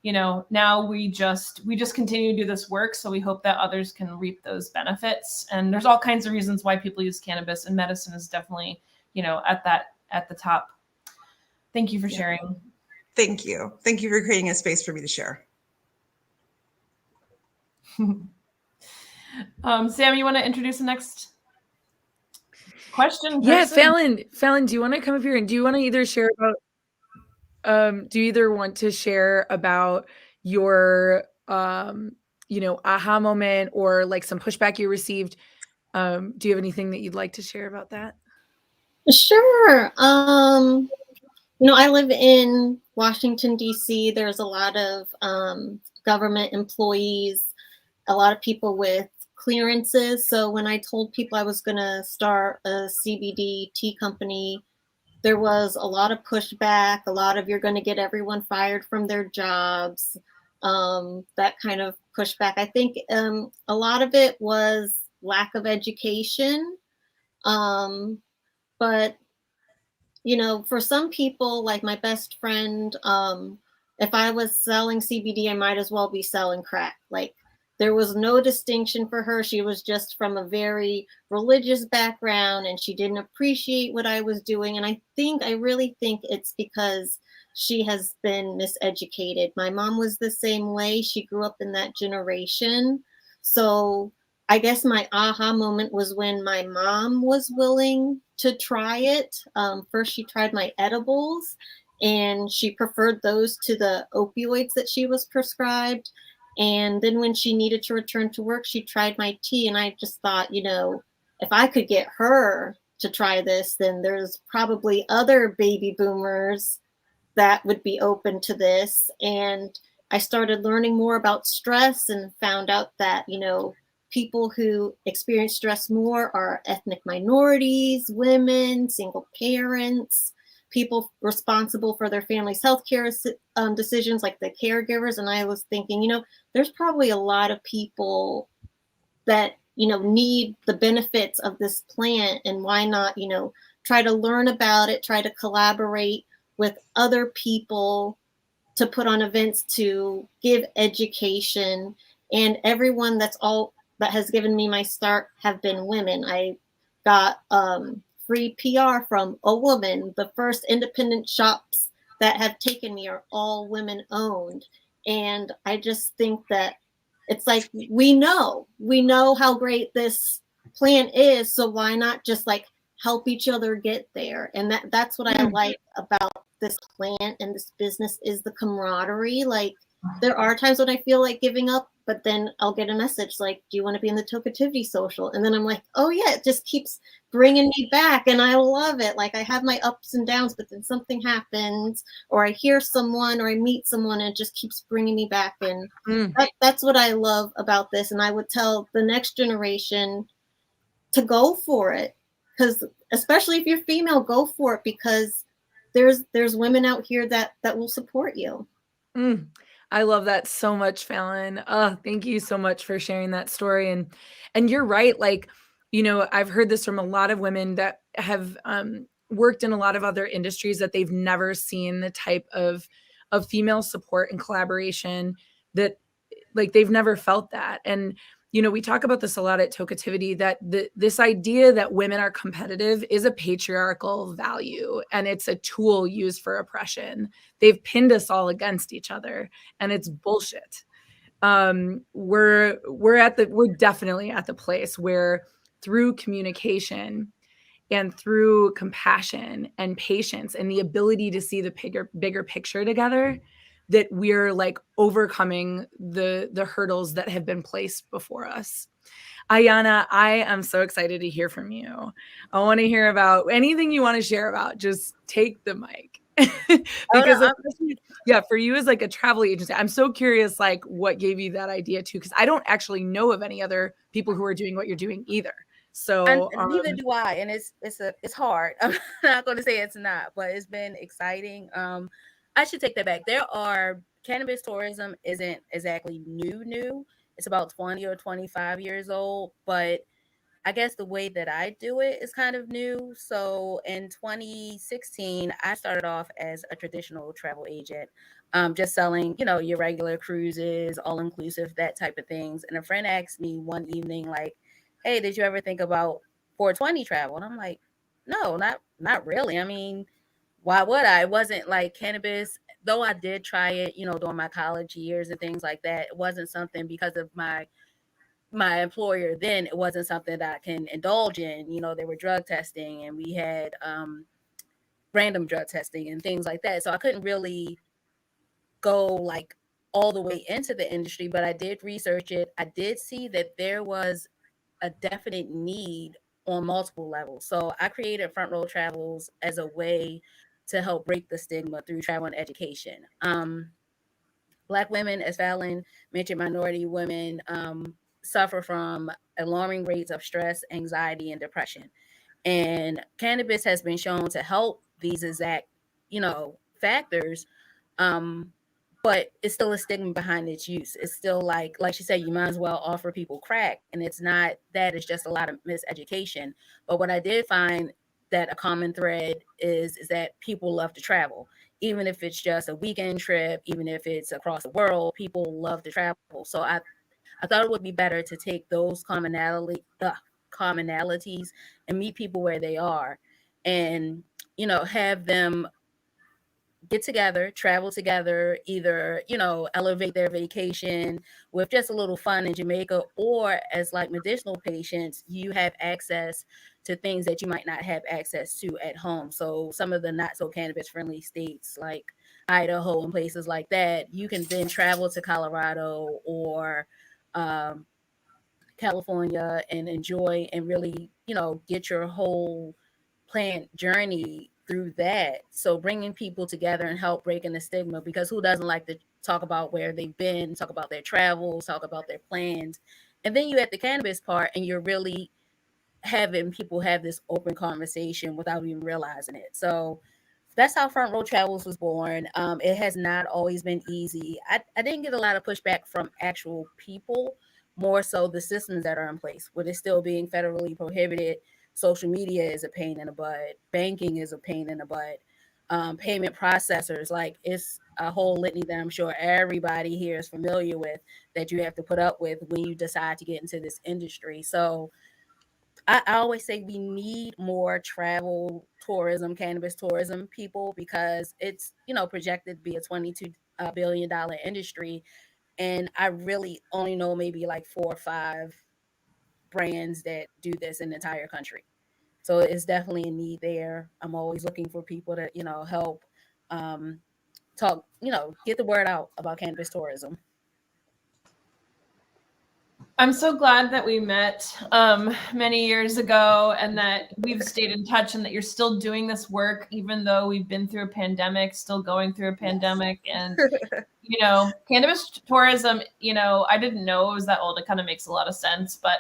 you know, now we just continue to do this work. So we hope that others can reap those benefits. And there's all kinds of reasons why people use cannabis, and medicine is definitely, you know, at the top. Thank you for sharing. Thank you. Thank you for creating a space for me to share. Sam, you want to introduce the next question? Yeah, Fallon, do you want to come up here, and do you want to either share about, do you either want to share about your, you know, aha moment, or like some pushback you received? Do you have anything that you'd like to share about that? Sure. You know, I live in Washington, D.C. There's a lot of government employees, a lot of people with clearances. So when I told people I was going to start a CBD tea company, there was a lot of pushback, a lot of you're going to get everyone fired from their jobs, that kind of pushback. I think a lot of it was lack of education. But, you know, for some people, like my best friend if I was selling CBD, I might as well be selling crack. Like, there was no distinction for her. She was just from a very religious background and she didn't appreciate what I was doing. And I really think it's because she has been miseducated. My mom was the same way. She grew up in that generation. So I guess my aha moment was when my mom was willing to try it. First, she tried my edibles and she preferred those to the opioids that she was prescribed. And then when she needed to return to work, she tried my tea. And I just thought, if I could get her to try this, then there's probably other baby boomers that would be open to this. And I started learning more about stress and found out that, people who experience stress more are ethnic minorities, women, single parents, people responsible for their family's healthcare decisions, like the caregivers. And I was thinking, there's probably a lot of people that, need the benefits of this plant, and why not, try to learn about it, try to collaborate with other people to put on events to give education. And everyone that has given me my start have been women. I got free PR from a woman. The first independent shops that have taken me are all women owned. And I just think that it's like, we know how great this plan is. So why not just like help each other get there? And that's what I like about this plant and this business, is the camaraderie. Like, there are times when I feel like giving up, but then I'll get a message like, do you want to be in the Tokeativity social? And then I'm like, oh yeah, it just keeps bringing me back. And I love it. Like, I have my ups and downs, but then something happens, or I hear someone or I meet someone, and it just keeps bringing me back. And that's what I love about this. And I would tell the next generation to go for it, because especially if you're female, go for it, because there's women out here that will support you. I love that so much, Fallon. Thank you so much for sharing that story. And you're right. Like, I've heard this from a lot of women that have worked in a lot of other industries, that they've never seen the type of female support and collaboration, that like they've never felt that. And we talk about this a lot at Tokeativity, that this idea that women are competitive is a patriarchal value, and it's a tool used for oppression. They've pinned us all against each other, and it's bullshit. We're definitely at the place where, through communication and through compassion and patience and the ability to see the bigger picture together, that we're like overcoming the hurdles that have been placed before us. Ayanna, I am so excited to hear from you. I want to hear about anything you want to share about. Just take the mic. Because for you as like a travel agency, I'm so curious, like, what gave you that idea too? Because I don't actually know of any other people who are doing what you're doing either. So neither do I, and it's hard. I'm not going to say it's not, but it's been exciting. I should take that back. Cannabis tourism isn't exactly new. It's about 20 or 25 years old, but I guess the way that I do it is kind of new. So in 2016, I started off as a traditional travel agent, just selling, your regular cruises, all inclusive, that type of things. And a friend asked me one evening, like, hey, did you ever think about 420 travel? And I'm like, no, not really. I mean, why would I? It wasn't like cannabis, though I did try it, during my college years and things like that. It wasn't something, because of my employer then, it wasn't something that I can indulge in. They were drug testing, and we had random drug testing and things like that. So I couldn't really go like all the way into the industry, but I did research it. I did see that there was a definite need on multiple levels. So I created Front Row Travels as a way to help break the stigma through travel and education. Black women, as Fallon mentioned, minority women suffer from alarming rates of stress, anxiety, and depression. And cannabis has been shown to help these exact, factors. But it's still a stigma behind its use. It's still like she said, you might as well offer people crack. And it's not that, it's just a lot of miseducation. But what I did find that a common thread is that people love to travel. even if it's just a weekend trip, even if it's across the world, people love to travel. So I thought it would be better to take those commonalities and meet people where they are, and have them get together, travel together, either, elevate their vacation with just a little fun in Jamaica, or as like medicinal patients, you have access to things that you might not have access to at home. So some of the not so cannabis friendly states like Idaho and places like that, you can then travel to Colorado or California and enjoy and really, get your whole plant journey through that. So bringing people together and help breaking the stigma, because who doesn't like to talk about where they've been, talk about their travels, talk about their plans. And then you at the cannabis part and you're really having people have this open conversation without even realizing it. So that's how Front Row Travels was born. It has not always been easy. I didn't get a lot of pushback from actual people, more so the systems that are in place, with it still being federally prohibited. Social media is a pain in the butt. Banking is a pain in the butt. Payment processors, like it's a whole litany that I'm sure everybody here is familiar with that you have to put up with when you decide to get into this industry. So I always say we need more travel tourism, cannabis tourism people, because it's, projected to be a $22 billion industry. And I really only know maybe like 4 or 5 brands that do this in the entire country. So it's definitely a need there. I'm always looking for people to, help talk, get the word out about cannabis tourism. I'm so glad that we met many years ago and that we've stayed in touch and that you're still doing this work, even though we've been through a pandemic, still going through a pandemic. And, cannabis tourism, I didn't know it was that old. It kind of makes a lot of sense. But,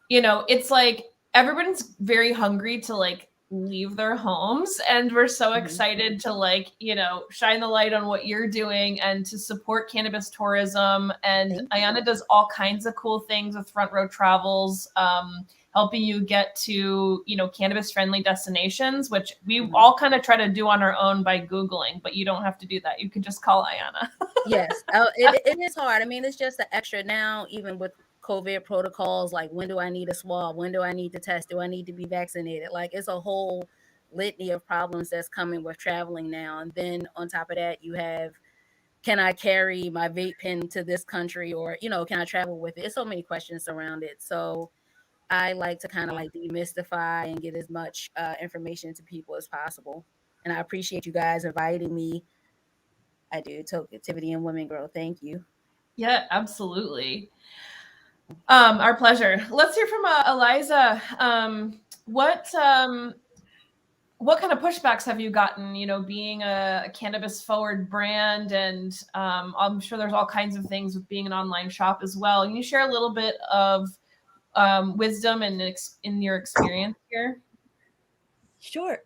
it's like everyone's very hungry to like leave their homes, and we're so excited to like shine the light on what you're doing and to support cannabis tourism. And Ayanna does all kinds of cool things with Front Row Travels, helping you get to cannabis friendly destinations, which we all kind of try to do on our own by Googling, but you don't have to do that. You can just call Ayanna. Yes, it is hard. I mean, it's just the extra now, even with COVID protocols, like when do I need a swab? When do I need to test? Do I need to be vaccinated? Like it's a whole litany of problems that's coming with traveling now. And then on top of that, you have, can I carry my vape pen to this country, or, can I travel with it? There's so many questions around it. So I like to kind of like demystify and get as much information to people as possible. And I appreciate you guys inviting me. I do. Tokeativity and Women Grow. Thank you. Yeah, absolutely. Our pleasure. Let's hear from Eliza. What kind of pushbacks have you gotten, being a cannabis forward brand? And I'm sure there's all kinds of things with being an online shop as well. Can you share a little bit of wisdom and in your experience here? Sure.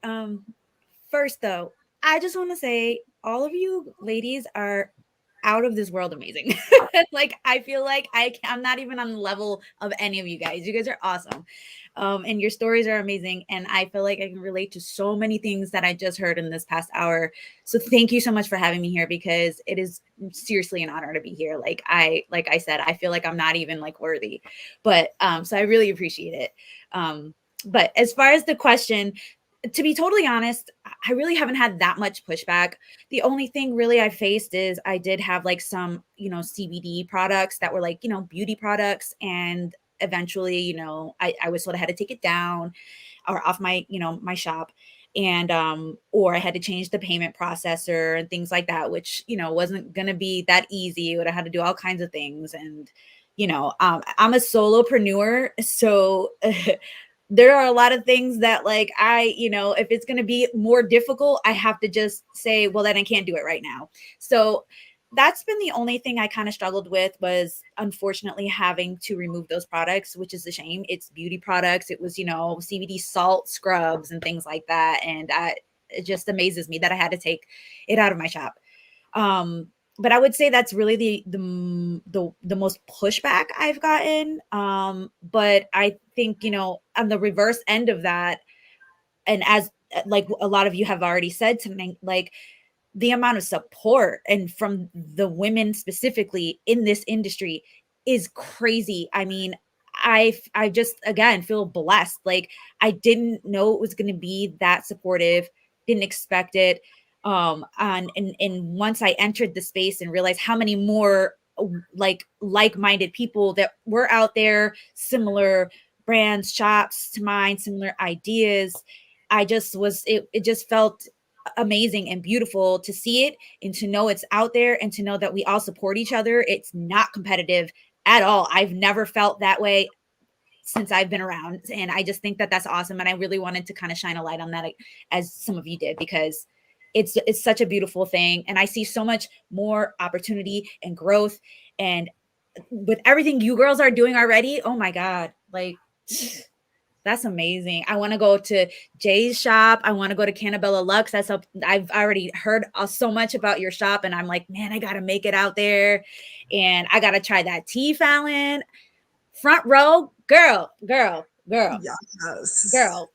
First, though, I just want to say all of you ladies are out of this world amazing. Like, I feel like I'm not even on the level of any of you guys. You guys are awesome. And your stories are amazing. And I feel like I can relate to so many things that I just heard in this past hour. So thank you so much for having me here, because it is seriously an honor to be here. Like I said, I feel like I'm not even like worthy, but so I really appreciate it. But as far as the question, to be totally honest, I really haven't had that much pushback. The only thing really I faced is I did have like some, CBD products that were like, beauty products. And eventually, I was told I had to take it down or off my, my shop. And, or I had to change the payment processor and things like that, which, wasn't going to be that easy. But I had to do all kinds of things. And, I'm a solopreneur. So there are a lot of things that like if it's going to be more difficult, I have to just say, well, then I can't do it right now. So that's been the only thing I kind of struggled with, was unfortunately having to remove those products, which is a shame. It's beauty products. It was, CBD salt scrubs and things like that. And it just amazes me that I had to take it out of my shop. But I would say that's really the most pushback I've gotten. But I think, on the reverse end of that, and as like a lot of you have already said tonight, like the amount of support and from the women specifically in this industry is crazy. I mean, I just, again, feel blessed. Like I didn't know it was going to be that supportive, didn't expect it. And once I entered the space and realized how many more like-minded people that were out there, similar brands, shops to mine, similar ideas, I just was, it just felt amazing and beautiful to see it and to know it's out there and to know that we all support each other. It's not competitive at all. I've never felt that way since I've been around. And I just think that that's awesome. And I really wanted to kind of shine a light on that, as some of you did, because it's such a beautiful thing. And I see so much more opportunity and growth. And with everything you girls are doing already, oh my God, like that's amazing. I want to go to Jay's shop. I want to go to Cannabella Lux. I've already heard so much about your shop, and I'm like, man, I got to make it out there, and I got to try that tea, Fallon. Front row, girl. Yes. Girl.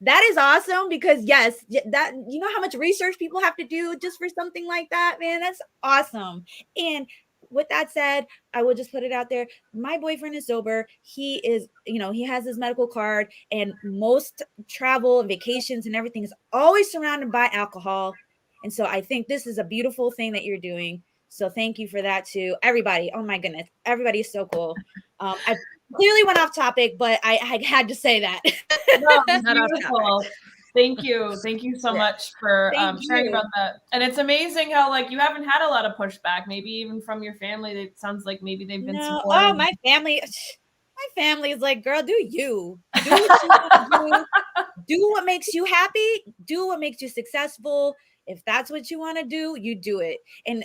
That is awesome, because yes, that, you know how much research people have to do just for something like that, man. That's awesome. And with that said, I will just put it out there. My boyfriend is sober. He is, he has his medical card, and most travel and vacations and everything is always surrounded by alcohol. And so I think this is a beautiful thing that you're doing. So thank you for that to everybody. Oh my goodness. Everybody is so cool. I clearly went off topic, but I had to say that. No, beautiful. Thank you so much for sharing about that. And it's amazing how, like, you haven't had a lot of pushback, maybe even from your family. It sounds like maybe they've been supportive. Oh, my family is like, girl, do you do what you want to do what makes you happy, do what makes you successful. If that's what you want to do, you do it. And,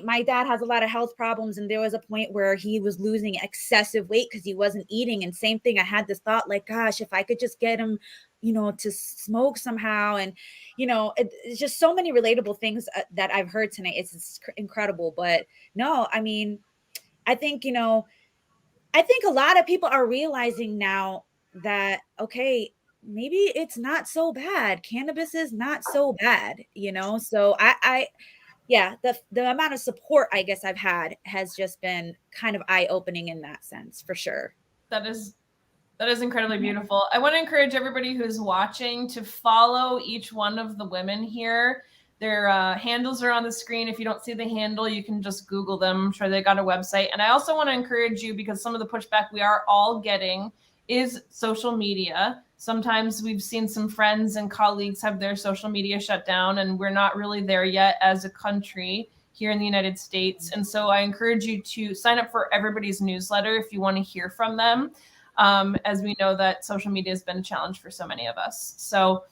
my dad has a lot of health problems, and there was a point where he was losing excessive weight because he wasn't eating. And same thing, I had this thought, like, gosh, if I could just get him, to smoke somehow. And, it's just so many relatable things that I've heard tonight. It's incredible. But no, I mean, I think a lot of people are realizing now that, okay, maybe it's not so bad. Cannabis is not so bad, So the amount of support I guess I've had has just been kind of eye-opening in that sense, for sure. That is incredibly beautiful. I want to encourage everybody who's watching to follow each one of the women here. Their handles are on the screen. If you don't see the handle, you can just Google them. I'm sure they got a website. And I also want to encourage you, because some of the pushback we are all getting is social media. Sometimes we've seen some friends and colleagues have their social media shut down, and we're not really there yet as a country here in the United States. And so I encourage you to sign up for everybody's newsletter if you want to hear from them, as we know that social media has been a challenge for so many of us. So,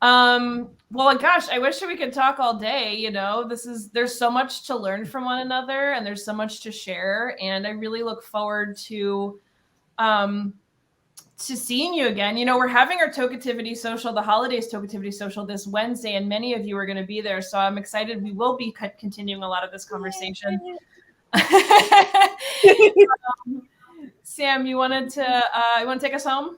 well, gosh, I wish we could talk all day. There's so much to learn from one another, and there's so much to share. And I really look forward to seeing you again. We're having our Tokeativity social, the holidays Tokeativity social, this Wednesday, and many of you are going to be there. So I'm excited. We will be continuing a lot of this conversation. Sam, you want to take us home?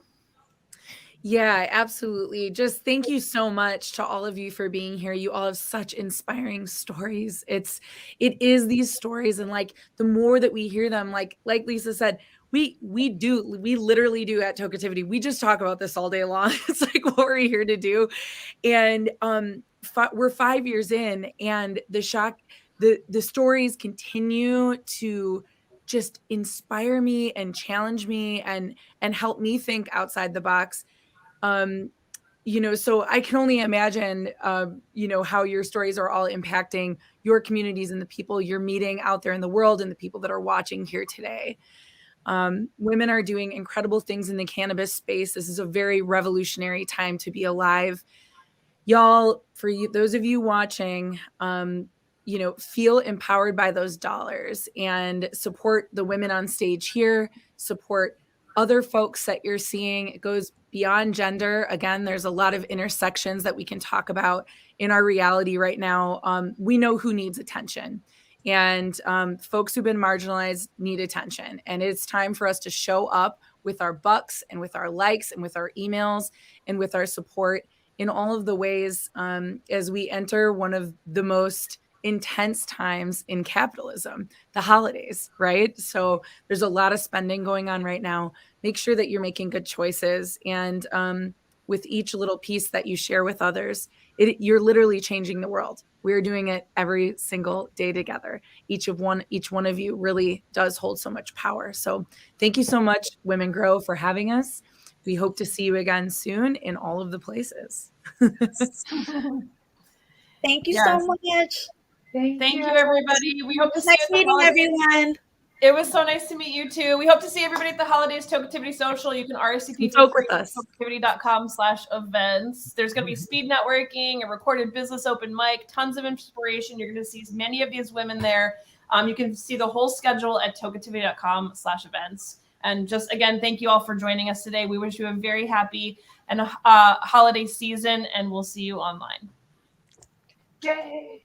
Yeah, absolutely. Just thank you so much to all of you for being here. You all have such inspiring stories. It is these stories, and like the more that we hear them, like Lisa said, we literally do at Tokeativity. We just talk about this all day long. It's like what we're here to do. And we're 5 years in, and the stories continue to just inspire me and challenge me and help me think outside the box. So I can only imagine, how your stories are all impacting your communities and the people you're meeting out there in the world and the people that are watching here today. Women are doing incredible things in the cannabis space. This is a very revolutionary time to be alive. Y'all, for you, those of you watching, feel empowered by those dollars and support the women on stage here, support other folks that you're seeing. It goes beyond gender. Again, there's a lot of intersections that we can talk about in our reality right now. We know who needs attention, and folks who've been marginalized need attention. And it's time for us to show up with our bucks and with our likes and with our emails and with our support in all of the ways as we enter one of the most intense times in capitalism, the holidays, right? So there's a lot of spending going on right now. Make sure that you're making good choices. And with each little piece that you share with others, you're literally changing the world. We're doing it every single day together. Each one of you really does hold so much power. So thank you so much, Women Grow, for having us. We hope to see you again soon in all of the places. Thank you so much. Thank you, everybody. We hope to see Nice you at the meeting holidays. everyone. It was so nice to meet you too. We hope to see everybody at the holidays Tokeativity Social. You can RSVP for free at tokeativity.com/events. There's going to be speed networking, a recorded business open mic, tons of inspiration. You're going to see many of these women there. You can see the whole schedule at tokeativity.com/events. And just again, thank you all for joining us today. We wish you a very happy and holiday season, and we'll see you online. Yay!